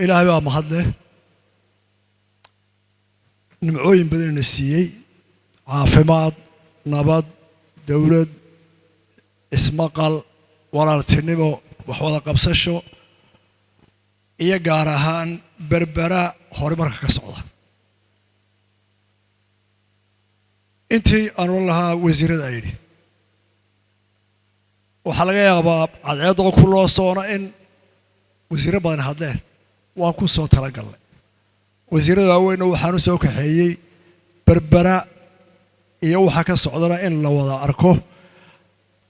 إلهي بقى مهدله نمعوين بدنا نسيي عافمات نبض دولة اسمقل ولا التنمو وحوض قبسشو إيا قارهان بربراء هوري مركا كسعودة انتي أنو لها وزير دايري وحلقة يا غباب عدعيدو كله صونا إن وزير بدن هدله واكو صوت لقل وزير داوين وحانو سوك حيي بربراء إيا وحكا سعودنا إن لوضا أركو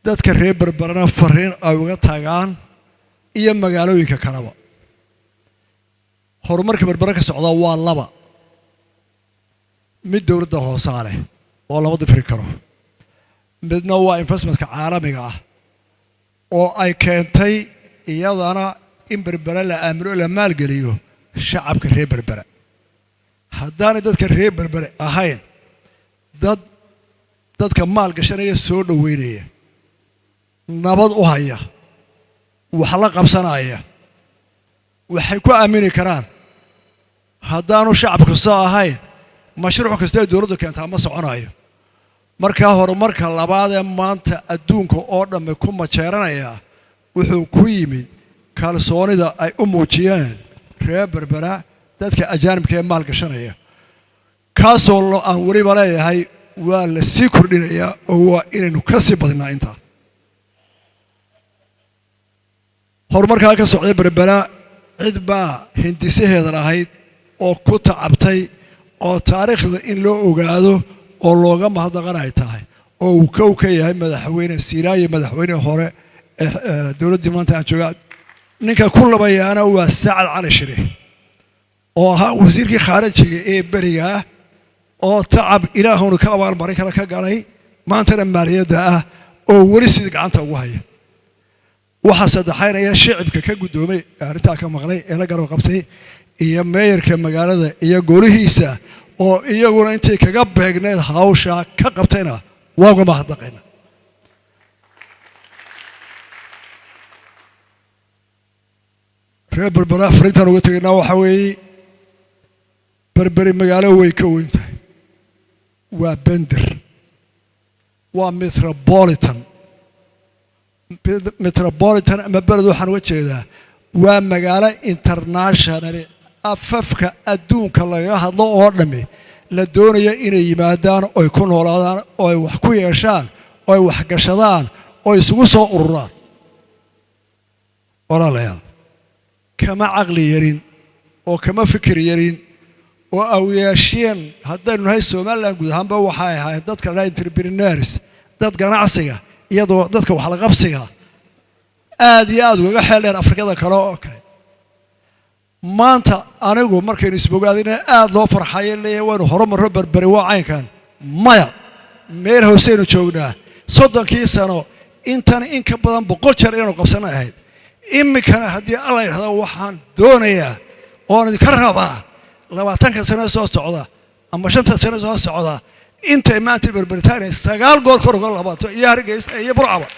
dadka reer barbarana fariin ay uga tagaan iyo magaalooyinka kaleba horumarka barbara ka socda waa laba mid dawladda hoose leh oo laba difri karo midna waa investmentka caalamiga ah oo ay keentay iyadana in barbara la aamino la maalgeliyo shacabka reer barbara haddaan dadka reer barbara ahayn dadka maalgashanaya soo dhaweynaya nabad u haya wax la qabsanaya waxay ku aamini karaan haddaanu shacabku soo ahayn mashruuc kasta ee dawladdu keenta ma soconayo marka horumarka labaad ee maanta adduunka oo dhan ku majeeranaya wuxuu ku yimid kalsoonida ay u muujiyeen reer berbera dadka ajaanibka ee maalgashanaya kaasoo aan weliba leeyahay waa la sii kordhinaya oo waa inaynu ka sii badinaa intaa horumarka ka socday berbera cid baa hindisaheeda lahayd oo ku tacabtay oo taariikhda in loo ogaado oo looga mahadnaqan ay tahay oo uu kow ka yahay madaxweyne Siiraayo madaxweyne hore dawladda maanta aan joogaa ninka ku labayaana waa Saacad Cali Shire oo ahaa wasiirkii khaarijiga ee beriga oo tacab ilaahuna ka abaal marin kala ka galay maantana maaliyadda ah oo weli sidii gacanta ugu haya waxa saddexaynaya shacabka ka gudoomay arinta ka maqlay ee la garab qabtay iyo meeyarka magaalada iyo golihiisa oo iyaguna intay kaga beegneed hawsha ka qabtayna waa uga mahadnaqayna reer berbera fariintan uga tegaynaa waxa weeye berberi magaalo way ka weyn tahay waa bender waa metropolitan ama beled waxaan uga jeedaa waa magaalo international afafka adduunka laga hadlo oo dhami la doonaya inay yimaadaan oo ay ku noolaadaan oo ay wax ku yeeshaan oo ay wax gashadaan oo isugu soo ururaan walaalayaal kama caqli yarin oo kama fikir yarin oo awyaasheen haddaynu nahay Soomaaliland guud ahaanba waxay ahayd dadka la entrepreneurs dad ganacsiga iyadoo dadka wax la qabsiga aad iyo aad uga xeeleen Afrikada kale oo kale maanta anigu markaynu isbogaadina aad loo farxayo leeyahay waanu horumar berberi waa caynkan maya meel hooseenu joognaa 30 sano intan in ka badan 100 jeer inuu qabsan ahayd imikana haddii alla yiraahdo waxaan doonayaa oo idinka rabaa 20 sano soo socda ama 5 sano soo socda inta maanta berberitaanay 9 goor kor uga labato iyo Hargeysa iyo Burcaba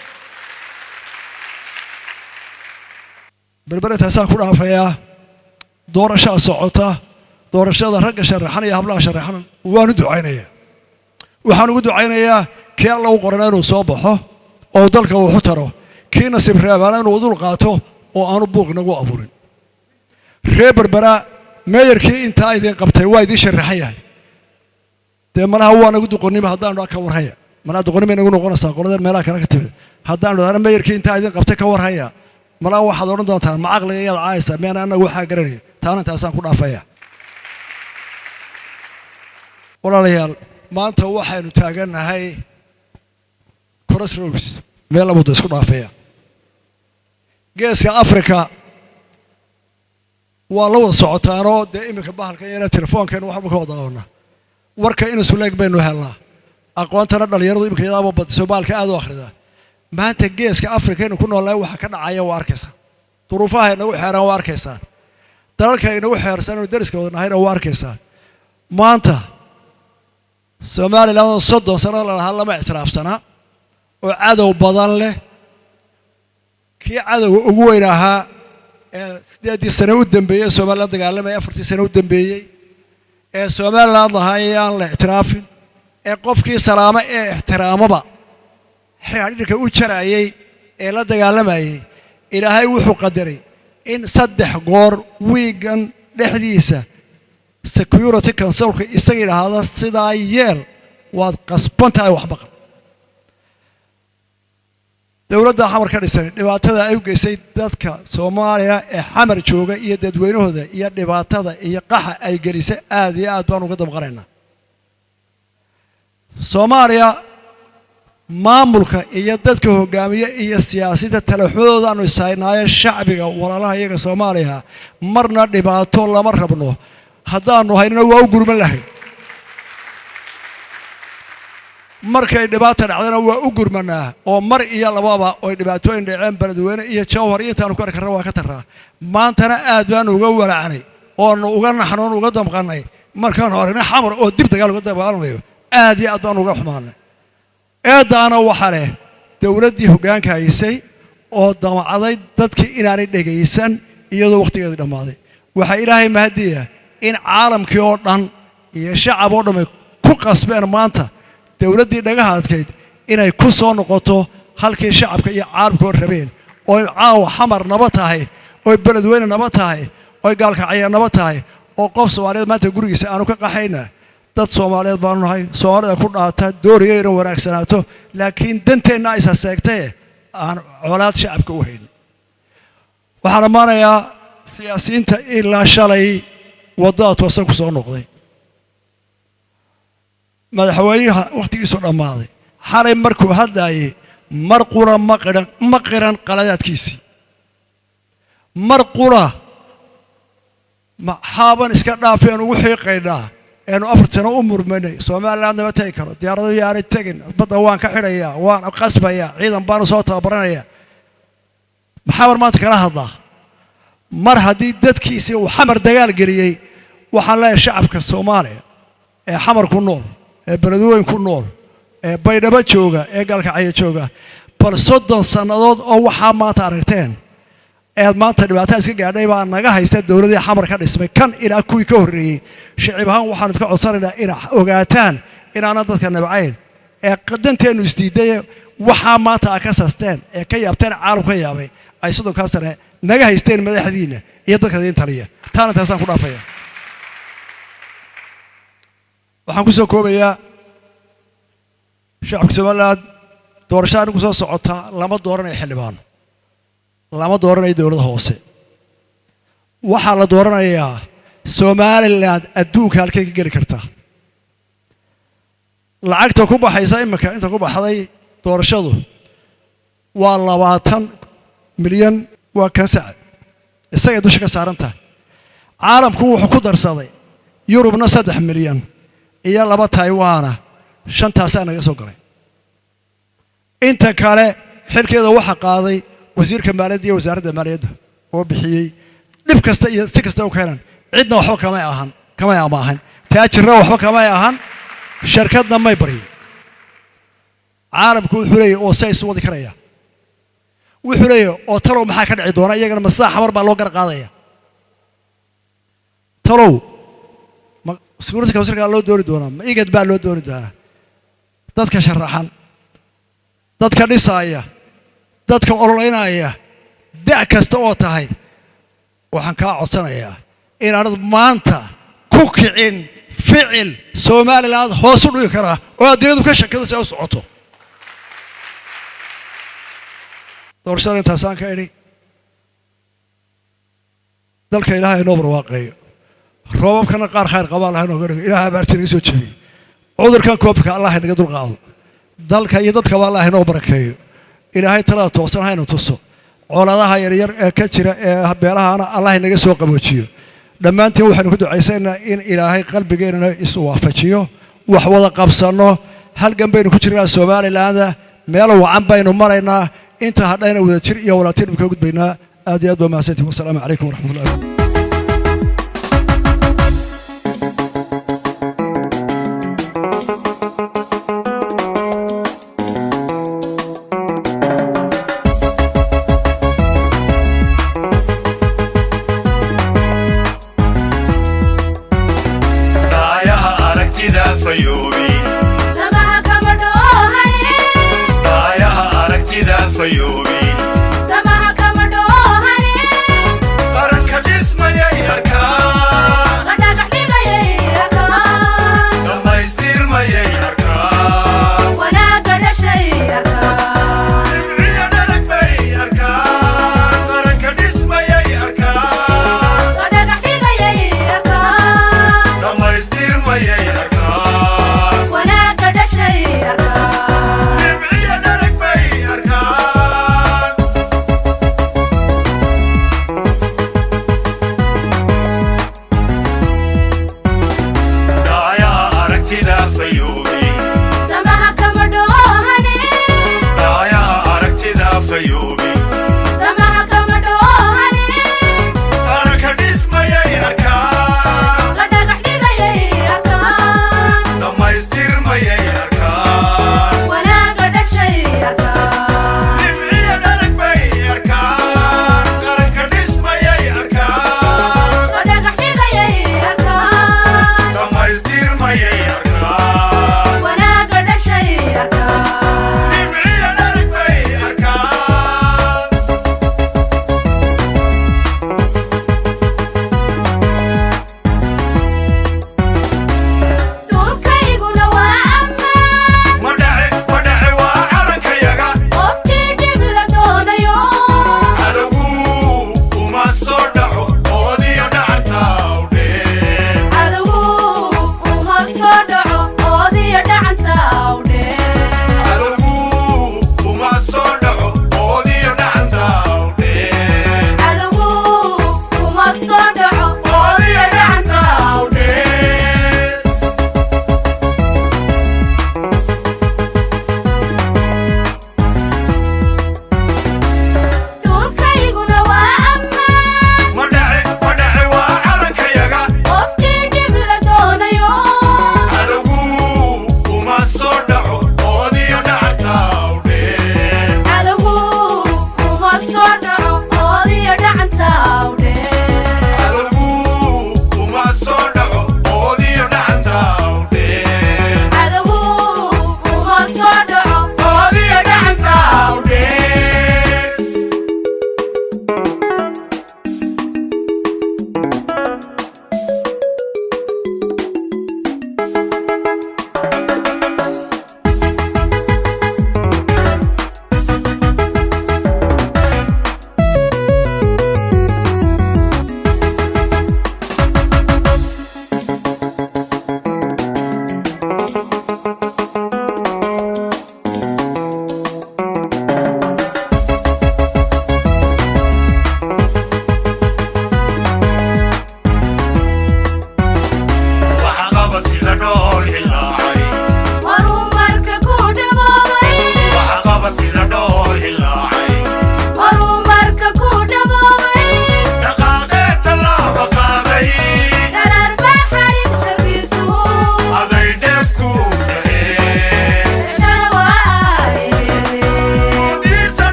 berberita saan ku dhaafayaa doorashada socota doorashada ragga sharaxan iyo hablaha sharaxan waan u ducaynayaa waxaan ugu ducaynayaa kii alla u qoran inuu soo baxo oo dalka uu xutaro kii nasiib reebana inuu dul qaato oo aanu buuq nagu abuurin reer berbera meeyarkii inta idin qabtay waa idin sharaxan yahay malaha waa nagu duqonnimo haddaanu ka warhaya malaha duqonnimo nagu noqonaysaa qoladan meelaha kale ka timid haddaanu dhaana meeyarkii inta idin qabtay ka warhaya malaha waxaad odhan doontaan ma caqliga iyaad caayaysaa meen annagu waxaa garanaya taana intaasaan ku dhaafaya walaalayaal maanta waxaynu taagannahay crossroads meel labuda isku dhaafaya geeska Afrika waa la wada socotaanoo dee iminka bahalkan yara telefoonkan waxba ka wada qabanaa warka in suleeg baynu helnaa aqoontana dhalinyaradu iminka iyadaaba badiso baalka aad u akhrida maanta geeska Afrika inuu ku noolahay waxa ka dhacaya waa arkaysaa duruufaha inagu xeeran waa arkaysaa dalalka inagu xeersan oo dariska wadnahayna waa arkaysaa maanta Soomaaliland 30 sano lama ictiraafsana oo cadow badan leh kii cadowga ugu weyn ahaa sideedii sano u dambeeyey Soomaaliland dagaalamay 4 sano u dambeeyey Soomaaliland lahaayeen la ictiraafin qofkii salaamo ixtiraamaba xiriirka u jarayay la dagaalamayay ilaahay wuxuu qadaray in 3 goor wiigan dhexdiisa security council isaga yiraahdo sidaa yeel waad qasbantahay wax baqal dawladda xamar ka dhisan dhibaatada ay u geysay dadka Soomaaliya xamar jooga iyo dadweynahooda iyo dhibaatada iyo qaxa ay gelisay aad iyo aad baan uga damqanaynaa Soomaaliya maamulka iyo dadka hogaamiye iyo siyaasadda talaxmadooda aanu isaynaayo shacbiga walaalaha iyaga Soomaaliya marna dhibaato lama rabno haddaanu haynana waa u gurman lahayn markay dhibaato dhacdana waa u gurmanaa oo mar iyo lababa oo dhibaatooyin dhaceen baladweyne iyo jawhar iyo intaan ku arkaa waa ka taraa maantana aad baan uga walaacnay oo uga naxnoon uga damqanay markaan horena xamar oo dib dagaal uga dagaalamayo aad iyo aad baan uga xumaanay eedaana waxa leh dawladdii hoggaanka haysay oo damacday dadkii inaanay dhageysan iyadoo waqtigeedii dhamaaday waxa ilaahay mahadiya in caalamkii oo dhan iyo shacab oo dhan ku qasbeen maanta dawladdii dhagaha adkayd inay ku soo noqoto halkii shacabka iyo caalamku rabeen oo caawa xamar nabad tahay oo baladweyne nabad tahay oo gaalkacyo nabad tahay oo qof Soomaaliyeed maanta gurigiisa aanu ka qaxayna dad Soomaaliyeed baan nahay Soomaalida ku dhaata dooriyay inay wanaagsanaato laakiin danteena ay saseegtay aan colaad shacabka u hayn waxaan amaanayaa siyaasiyiinta ilaa shalay wadada toosan ku soo noqday madaxweynaha waqtigiisu dhamaaday xalay markuu hadlayay mar qura ma qiran qaladaadkiisii mar qura maxaaban iska dhaafeen ugu xiiqaynaa eenu 4 sano u murmanay Soomaaliland ma tahay karo diyaarado yaari tagin badda waan ka xidhayaa waan qasbayaa ciidan baan soo tababaranaya maxaa maanta kala hadlaa mar haddii dadkiisii uu xamar dagaal geliyay waxaan leeyahay shacabka Soomaaliya xamar ku nool baladweyne ku nool baydhabo jooga gaalkacyo jooga bal 30 sanadood oo waxa maanta aragteen maanta dhibaatada iska gaadhay baa naga haysta dawladda xamar ka dhismay kan ilaa kuwii ka horreeyay shacab ahaan waxaan idinka codsanaynaa in ogaataan inaana dadka nabcayn qadanteenu isdiiday waxa maanta ka saasteen ka yaabteen caalamka yaabay ay 30 sano naga haysteen madaxdiina iyo dadka idin taliya taana taasaan ku dhaafaya waxaan ku soo koobayaa shacabka Soomaaliland doorashada ku soo socota lama dooranayo xildhibaan lama dooranayo dawladda hoose waxa la dooranayaa Soomaaliland adduunka halkay ka gali kartaa lacagta ku baxaysa imika inta ku baxday doorashadu waa 20 milyan waa kan sacad isaga dusha ka saaranta caalamku wuxuu ku darsaday Yurubna 3 milyan iyo 2 Taiwan 5 naga soo galay inta kale xilkeeda waxa qaaday wasiirka maaliyadda iyo wasaaradda maaliyadda oo bixiyay dib kasta iyo si kasta oo keenan cidna waxba kama amaahan taajirna waxba kama ahan shirkadna may bari caalamku wuxuu leeyahay oo say soo wadi karaya wuxuu leeyahay oo talo maxaa ka dhici doona iyagana masaa xamar baa loo gar qaadaya talo security council loo doori doona ma igad baa loo doori doona dadka sharaxan dadka dhisaya dadka ololeynaya da kasta oo tahay waxaan ka codsanayaa in aan maanta ku kicin ficil Soomaaliland hoos u dhigi kara oo adeedu ka shaqada soo socoto doorashada intaasaan ka idhi dalka ilaahay noo barwaaqeeyo roobabkana qaar khayr qaba Allah inoo gariyo ilaahay baartiina soo jabiyay cudurkan koobka Allah inaga dulqaado dalka iyo dadka Allah inoo barakeeyo ilaahay talada toosan hayno tuso colaadaha yar yar ka jira beelahana Allah inaga soo qaboojiyo dhammaantiin waxaanu ku ducaysanaa in ilaahay qalbigeena isu waafajiyo wax wada qabsano halgan baynu ku jirnaa Soomaaliland meel wacan baynu maraynaa inta hadhayna wada jir iyo walaaltiin ka gudbaynaa aad iyo aad baa mahadsantihiin. Wassalaamu calaykum waraxmatullaahi.